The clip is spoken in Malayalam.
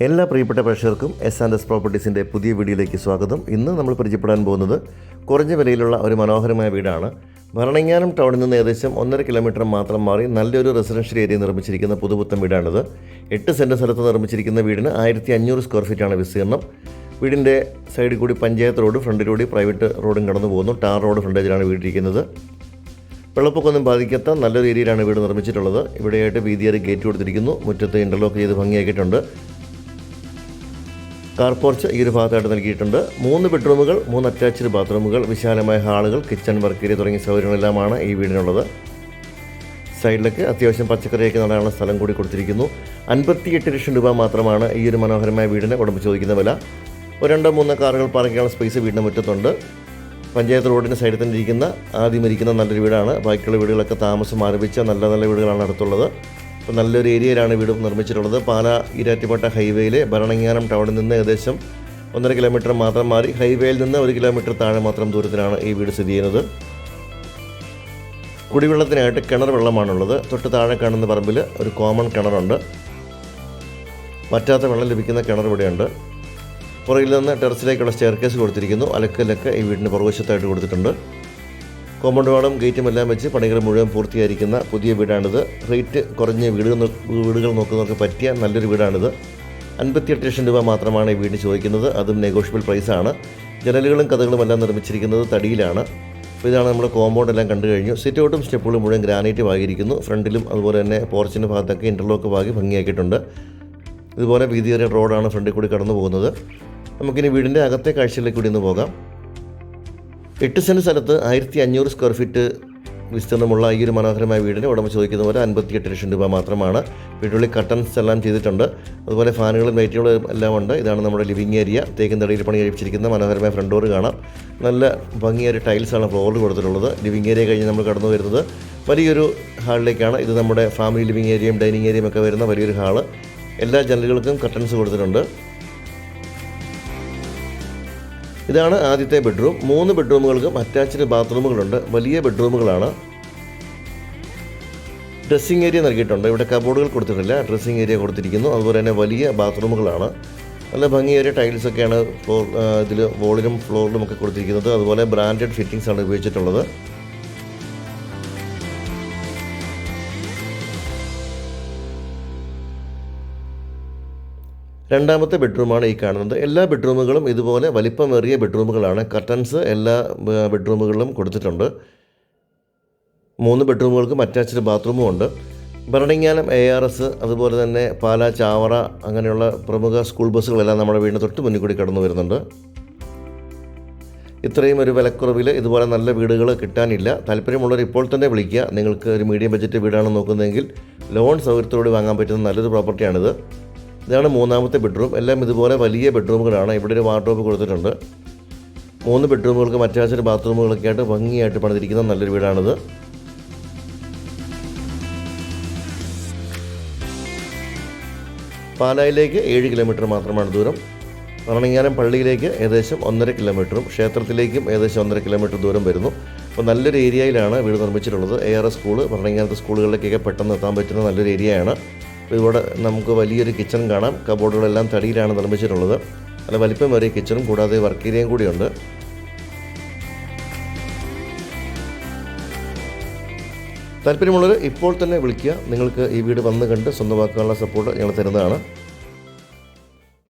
എല്ലാ പ്രിയപ്പെട്ട പ്രേക്ഷകർക്കും S&S പ്രോപ്പർട്ടീസിൻ്റെ പുതിയ വീഡിയോയിലേക്ക് സ്വാഗതം. ഇന്ന് നമ്മൾ പരിചയപ്പെടാൻ പോകുന്നത് കുറഞ്ഞ വിലയിലുള്ള ഒരു മനോഹരമായ വീടാണ്. ഭരണങ്ങാനം ടൗണിൽ നിന്ന് ഏകദേശം 1.5 കിലോമീറ്റർ മാത്രം മാറി നല്ലൊരു റെസിഡൻഷ്യൽ ഏരിയ നിർമ്മിച്ചിരിക്കുന്ന പുതുപുത്തൻ വീടാണിത്. 8 സെൻറ്റ് സ്ഥലത്ത് നിർമ്മിച്ചിരിക്കുന്ന വീടിന് 1500 സ്ക്വയർ ഫീറ്റാണ് വിസ്തീർണം. വീടിൻ്റെ സൈഡിൽ കൂടി പഞ്ചായത്ത് റോഡ്, ഫ്രണ്ടിലൂടെ പ്രൈവറ്റ് റോഡും കടന്നു പോകുന്നു. Tar road ഫ്രണ്ടേജിലാണ് വീടിരിക്കുന്നത്. വെള്ളപ്പൊക്കമൊന്നും ബാധിക്കാത്ത നല്ലൊരു ഏരിയയിലാണ് വീട് നിർമ്മിച്ചിട്ടുള്ളത്. ഇവിടെയായിട്ട് വീതിയേറി ഗേറ്റ് കൊടുത്തിരിക്കുന്നു. മുറ്റത്ത് ഇൻ്റർലോക്ക് ചെയ്ത് ഭംഗിയാക്കിയിട്ടുണ്ട്. കാർ പോർച്ച് ഈ ഒരു ഭാഗത്തായിട്ട് നൽകിയിട്ടുണ്ട്. 3 ബെഡ്റൂമുകൾ, 3 അറ്റാച്ച്ഡ് ബാത്റൂമുകൾ, വിശാലമായ ഹാളുകൾ, കിച്ചൺ, വർക്ക് ഏരിയ തുടങ്ങിയ സൗകര്യങ്ങളെല്ലാമാണ് ഈ വീടിനുള്ളത്. സൈഡിലൊക്കെ അത്യാവശ്യം പച്ചക്കറിയൊക്കെ നടാനുള്ള സ്ഥലം കൂടി കൊടുത്തിരിക്കുന്നു. 58 ലക്ഷം രൂപ മാത്രമാണ് ഈ ഒരു മനോഹരമായ വീടിന് ഉടമ ചോദിക്കുന്ന വില. 2-3 കാറുകൾ പാർക്ക് ചെയ്യാനുള്ള സ്പേസ് വീടിന് മുറ്റത്തുണ്ട്. പഞ്ചായത്ത് റോഡിന് സൈഡിൽ തന്നെ ആദ്യം ഇരിക്കുന്ന നല്ലൊരു വീടാണ്. ബാക്കിയുള്ള വീടുകളൊക്കെ താമസം ആരംഭിച്ച നല്ല വീടുകളാണ് അടുത്തുള്ളത്. അപ്പോൾ നല്ലൊരു ഏരിയയിലാണ് വീട് നിർമ്മിച്ചിട്ടുള്ളത്. പാലാ ഈരാറ്റുപേട്ട ഹൈവേയിലെ ഭരണങ്ങാനം ടൗണിൽ നിന്ന് ഏകദേശം 1.5 കിലോമീറ്റർ മാത്രം മാറി ഹൈവേയിൽ നിന്ന് 1 കിലോമീറ്റർ താഴെ മാത്രം ദൂരത്തിലാണ് ഈ വീട് സ്ഥിതി ചെയ്യുന്നത്. കുടിവെള്ളത്തിനായിട്ട് കിണർ വെള്ളമാണുള്ളത്. തൊട്ട് താഴെ കാണുന്ന പറമ്പിൽ ഒരു കോമൺ കിണറുണ്ട്. വറ്റാത്ത വെള്ളം ലഭിക്കുന്ന കിണർ ഇവിടെയുണ്ട്. പുറകിൽ നിന്ന് ടെറസിലേക്കുള്ള സ്റ്റെയർകേസ് കൊടുത്തിരിക്കുന്നു. അലക്കലൊക്കെ ഈ വീടിന് പുറകുവശത്തായിട്ട് കൊടുത്തിട്ടുണ്ട്. കോമ്പൗണ്ട് വാളും ഗേറ്റും എല്ലാം വെച്ച് പണികൾ മുഴുവൻ പൂർത്തിയായിരിക്കുന്ന പുതിയ വീടാണിത്. റേറ്റ് കുറഞ്ഞ വീടുകൾ നോക്കുന്നവർക്ക് പറ്റിയ നല്ലൊരു വീടാണിത്. 58 ലക്ഷം രൂപ മാത്രമാണ് ഈ വീട് ചോദിക്കുന്നത്. അതും നെഗോഷ്യബിൾ പ്രൈസാണ്. ജനലുകളും കഥകളും എല്ലാം നിർമ്മിച്ചിരിക്കുന്നത് തടിയിലാണ്. അപ്പോൾ ഇതാണ് നമ്മുടെ കോമ്പൗണ്ട് എല്ലാം കണ്ടു കഴിഞ്ഞു. സിറ്റ് ഔട്ടും സ്റ്റെപ്പുകളും മുഴുവൻ ഗ്രാനൈറ്റ് വാങ്ങിയിരിക്കുന്നു. ഫ്രണ്ടിലും അതുപോലെ തന്നെ പോർച്ചിൻ്റെ ഭാഗത്തൊക്കെ ഇൻ്റർലോക്ക് വാങ്ങി ഭംഗിയാക്കിയിട്ടുണ്ട്. ഇതുപോലെ വീതിയേറിയ റോഡാണ് ഫ്രണ്ടിൽ കൂടി കടന്നു പോകുന്നത്. നമുക്കിനി വീടിൻ്റെ അകത്തെ കാഴ്ചയിലേക്ക് കൂടി ഒന്ന് പോകാം. 8 സെൻറ്റ് സ്ഥലത്ത് 1500 സ്ക്വയർ ഫീറ്റ് വിസ്തീർണമുള്ള ഈ ഒരു മനോഹരമായ വീടിന് ഉടമ ചോദിക്കുന്ന പോലെ 58 ലക്ഷം രൂപ മാത്രമാണ്. വീട്ടിനുള്ളിൽ കട്ടൻസ് എല്ലാം ചെയ്തിട്ടുണ്ട്. അതുപോലെ ഫാനുകളും ലൈറ്റുകളും എല്ലാം ഉണ്ട്. ഇതാണ് നമ്മുടെ ലിവിങ് ഏരിയ. തേക്കിൻ തടിയിൽ പണി കഴിപ്പിച്ചിരിക്കുന്ന മനോഹരമായ ഫ്രണ്ട് ഡോർ കാണാം. നല്ല ഭംഗിയേറിയ ടൈൽസാണ് ഫ്ലോറിൽ കൊടുത്തിട്ടുള്ളത്. ലിവിങ് ഏരിയ കഴിഞ്ഞ് നമ്മൾ കടന്നു വരുന്നത് വലിയൊരു ഹാളിലേക്കാണ്. ഇത് നമ്മുടെ ഫാമിലി ലിവിങ് ഏരിയയും ഡൈനിങ് ഏരിയയും ഒക്കെ വരുന്ന വലിയൊരു ഹാള്. എല്ലാ ജനലുകൾക്കും കട്ടൻസ് കൊടുത്തിട്ടുണ്ട്. ഇതാണ് ആദ്യത്തെ ബെഡ്റൂം. 3 ബെഡ്റൂമുകൾക്കും അറ്റാച്ച്ഡ് ബാത്റൂമുകളുണ്ട്. വലിയ ബെഡ്റൂമുകളാണ്. ഡ്രസ്സിംഗ് ഏരിയ നൽകിയിട്ടുണ്ട്. ഇവിടെ കബോർഡുകൾ കൊടുത്തിട്ടില്ല, ഡ്രസ്സിംഗ് ഏരിയ കൊടുത്തിരിക്കുന്നു. അതുപോലെ തന്നെ വലിയ ബാത്റൂമുകളാണ്. നല്ല ഭംഗിയേറിയ ടൈൽസൊക്കെയാണ് ഇതിൽ വോളിലും ഫ്ലോറിലും ഒക്കെ കൊടുത്തിരിക്കുന്നത്. അതുപോലെ ബ്രാൻഡഡ് ഫിറ്റിംഗ്സ് ആണ് ഉപയോഗിച്ചിട്ടുള്ളത്. രണ്ടാമത്തെ ബെഡ്റൂമാണ് ഈ കാണുന്നത്. എല്ലാ ബെഡ്റൂമുകളും ഇതുപോലെ വലിപ്പമേറിയ ബെഡ്റൂമുകളാണ്. കർട്ടൻസ് എല്ലാ ബെഡ്റൂമുകളിലും കൊടുത്തിട്ടുണ്ട്. 3 ബെഡ്റൂമുകൾക്കും അറ്റാച്ച്ഡ് ബാത്റൂമും ഉണ്ട്. ഭരണങ്ങാനം ARS, അതുപോലെ തന്നെ പാലാ, ചാവറ അങ്ങനെയുള്ള പ്രമുഖ സ്കൂൾ ബസ്സുകളെല്ലാം നമ്മുടെ വീടിന് തൊട്ട് മുന്നിൽ കൂടി കടന്നു വരുന്നുണ്ട്. ഇത്രയും ഒരു വിലക്കുറവിൽ ഇതുപോലെ നല്ല വീടുകൾ കിട്ടാനില്ല. താല്പര്യമുള്ളവർ ഇപ്പോൾ തന്നെ വിളിക്കുക. നിങ്ങൾക്ക് ഒരു മീഡിയം ബഡ്ജറ്റ് വീടാണ് നോക്കുന്നതെങ്കിൽ ലോൺ സൗകര്യത്തോടെ വാങ്ങാൻ പറ്റുന്ന നല്ലൊരു പ്രോപ്പർട്ടിയാണിത്. ഇതാണ് 3ാമത്തെ ബെഡ്റൂം. എല്ലാം ഇതുപോലെ വലിയ ബെഡ്റൂമുകളാണ്. ഇവിടെ ഒരു വാർഡ്രോബ് കൊടുത്തിട്ടുണ്ട്. 3 ബെഡ്റൂമുകൾക്ക് അറ്റാച്ച്ഡ് ബാത്റൂമുകളൊക്കെ ആയിട്ട് ഭംഗിയായിട്ട് പണിതിരിക്കുന്ന നല്ലൊരു വീടാണിത്. പാലായിലേക്ക് 7 കിലോമീറ്റർ മാത്രമാണ് ദൂരം. ഭരണങ്ങാനം പള്ളിയിലേക്ക് ഏകദേശം 1.5 കിലോമീറ്ററും ക്ഷേത്രത്തിലേക്കും ഏകദേശം 1.5 കിലോമീറ്റർ ദൂരം വരുന്നു. അപ്പോൾ നല്ലൊരു ഏരിയയിലാണ് വീട് നിർമ്മിച്ചിട്ടുള്ളത്. ARS സ്കൂൾ, ഭരണങ്ങാനത്തെ സ്കൂളുകളിലേക്കൊക്കെ പെട്ടെന്ന് എത്താൻ പറ്റുന്ന നല്ലൊരു ഏരിയയാണ്. ഇവിടെ നമുക്ക് വലിയൊരു കിച്ചൺ കാണാം. കബോർഡുകളെല്ലാം തടിയിലാണ് നിർമ്മിച്ചിട്ടുള്ളത്. നല്ല വലിപ്പമേറിയ കിച്ചണും കൂടാതെ വർക്ക് ഏരിയയും കൂടിയുണ്ട്. താല്പര്യമുള്ളവർ ഇപ്പോൾ തന്നെ വിളിക്കുക. നിങ്ങൾക്ക് ഈ വീട് വന്ന് കണ്ട് സ്വന്തമാക്കാനുള്ള സപ്പോർട്ട് ഞങ്ങൾ തരുന്നതാണ്.